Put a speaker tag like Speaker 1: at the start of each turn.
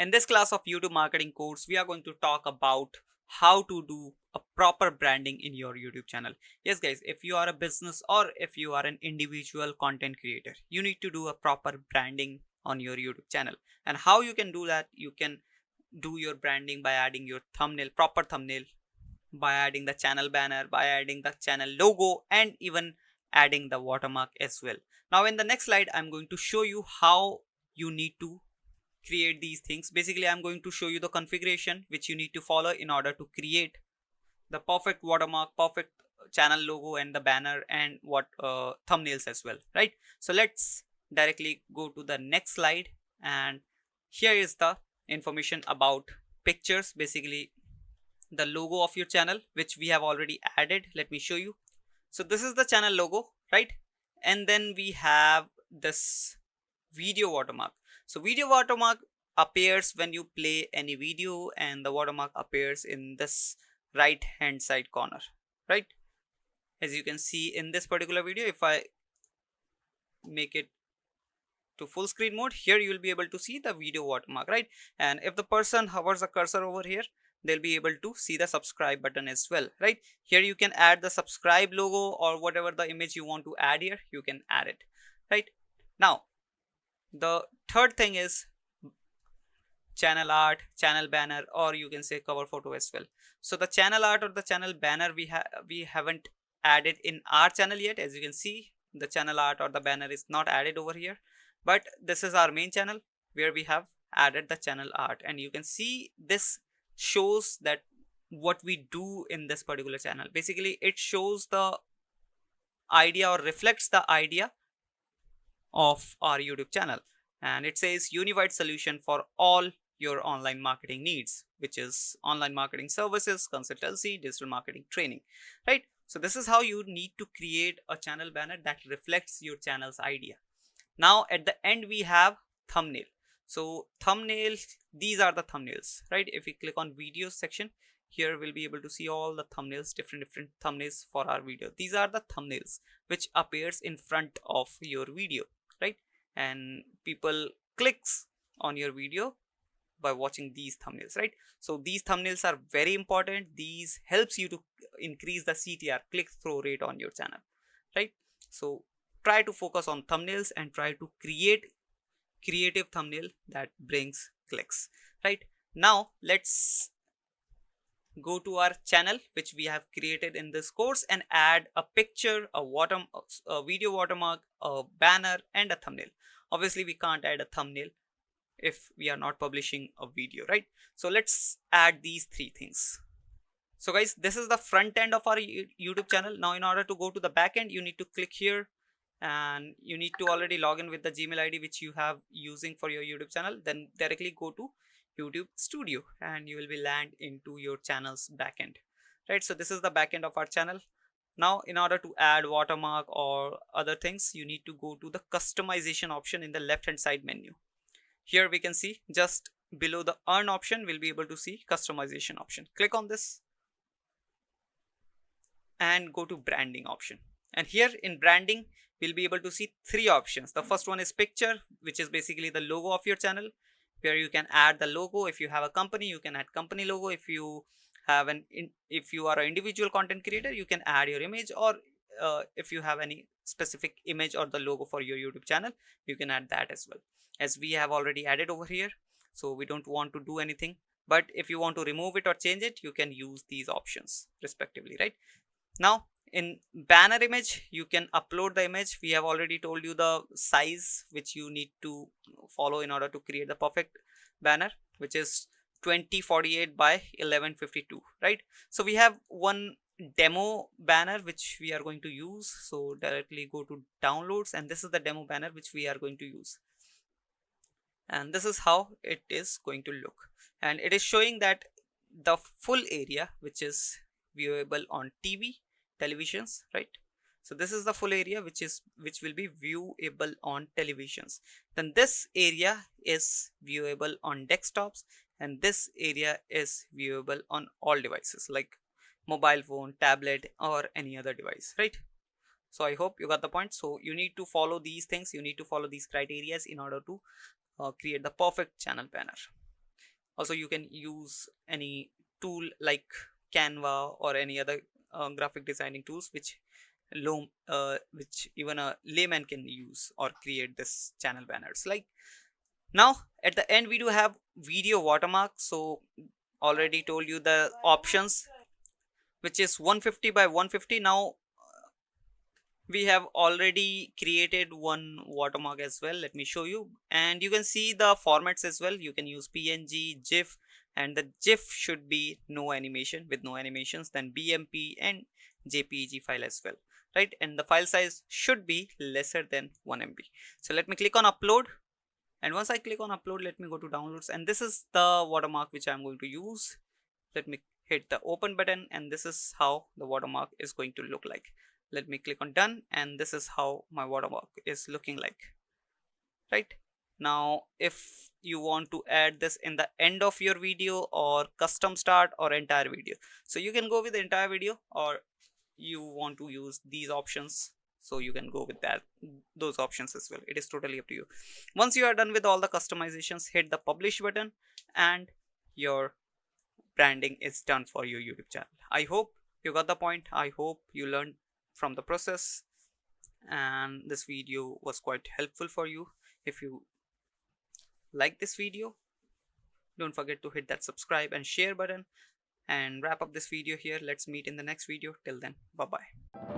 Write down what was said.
Speaker 1: In this class of YouTube marketing course, we are going to talk about how to do a proper branding in your YouTube channel. Yes guys, if you are a business or if you are an individual content creator, you need to do a proper branding on your YouTube channel. And how you can do that? You can do your branding by adding your thumbnail, proper thumbnail, by adding the channel banner, by adding the channel logo, and even adding the watermark as well. Now in the next slide, I'm going to show you how you need to create these things. Basically, I'm going to show you the configuration which you need to follow in order to create the perfect watermark, perfect channel logo, and the banner, and what thumbnails as well, right? So let's directly go to the next slide, and here is the information about pictures. Basically, the logo of your channel which we have already added. Let me show you. So this is the channel logo, right? And then we have this video watermark. So video watermark appears when you play any video, and the watermark appears in this right hand side corner, right? As you can see in this particular video, if I make it to full screen mode, here you will be able to see the video watermark, right? And if the person hovers a cursor over here, they'll be able to see the subscribe button as well, right? Here you can add the subscribe logo or whatever the image you want to add here, you can add it, right? Now the third thing is channel art, channel banner, or you can say cover photo as well. So the channel art or the channel banner we haven't added in our channel yet. As you can see, the channel art or the banner is not added over here, but this is our main channel where we have added the channel art, and you can see this shows that what we do in this particular channel. Basically, it shows the idea or reflects the idea of our YouTube channel, and it says unified solution for all your online marketing needs, which is online marketing services, consultancy, digital marketing training, right? So this is how you need to create a channel banner that reflects your channel's idea. Now at the end we have thumbnail. So thumbnails, these are the thumbnails, right? If we click on videos section, here we'll be able to see all the thumbnails, different thumbnails for our video. These are the thumbnails which appears in front of your video, right? And people clicks on your video by watching these thumbnails, right? So these thumbnails are very important. These helps you to increase the CTR, click through rate, on your channel, right? So try to focus on thumbnails and try to create creative thumbnail that brings clicks, right? Now let's go to our channel which we have created in this course and add a picture, a video watermark, a banner, and a thumbnail. Obviously we can't add a thumbnail if we are not publishing a video, right? So let's add these three things. So guys, this is the front end of our YouTube channel. Now in order to go to the back end, you need to click here, and you need to already log in with the Gmail ID which you have using for your YouTube channel. Then directly go to YouTube Studio and you will be land into your channel's backend, right? So this is the backend of our channel. Now in order to add watermark or other things, you need to go to the customization option in the left hand side menu. Here we can see just below the earn option, we'll be able to see customization option. Click on this and go to branding option. And here in branding, we'll be able to see three options. The first one is picture, which is basically the logo of your channel, where you can add the logo. If you have a company, you can add company logo. If you have if you are an individual content creator, you can add your image, or if you have any specific image or the logo for your YouTube channel, you can add that as well. As we have already added over here, so we don't want to do anything. But if you want to remove it or change it, you can use these options respectively, right? Now in banner image, you can upload the image. We have already told you the size which you need to follow in order to create the perfect banner, which is 2048 by 1152, right? So we have one demo banner which we are going to use. So directly go to downloads, and this is the demo banner which we are going to use, and this is how it is going to look. And it is showing that the full area which is viewable on televisions, right? So this is the full area which will be viewable on televisions. Then this area is viewable on desktops, and this area is viewable on all devices like mobile phone, tablet, or any other device, right? So I hope you got the point. So you need to follow these things, you need to follow these criteria in order to create the perfect channel banner. Also you can use any tool like Canva or any other graphic designing tools which even a layman can use or create this channel banners. Like now at the end we do have video watermark. So already told you the options, which is 150 by 150. Now we have already created one watermark as well. Let me show you, and you can see the formats as well. You can use PNG, GIF, and the GIF should be no animation, with no animations, then BMP and JPEG file as well, right? And the file size should be lesser than 1 MB. So let me click on upload, and once I click on upload, let me go to downloads, and this is the watermark which I'm going to use. Let me hit the open button, and this is how the watermark is going to look like. Let me click on done, and this is how my watermark is looking like. Right now, if you want to add this in the end of your video or custom start or entire video, so you can go with the entire video, or you want to use these options, so you can go with those options as well. It is totally up to you. Once you are done with all the customizations, hit the publish button, and your branding is done for your YouTube channel. I hope you got the point. I hope you learned from the process, and this video was quite helpful for you. If you like this video, don't forget to hit that subscribe and share button, and wrap up this video here. Let's meet in the next video. Till then, bye bye.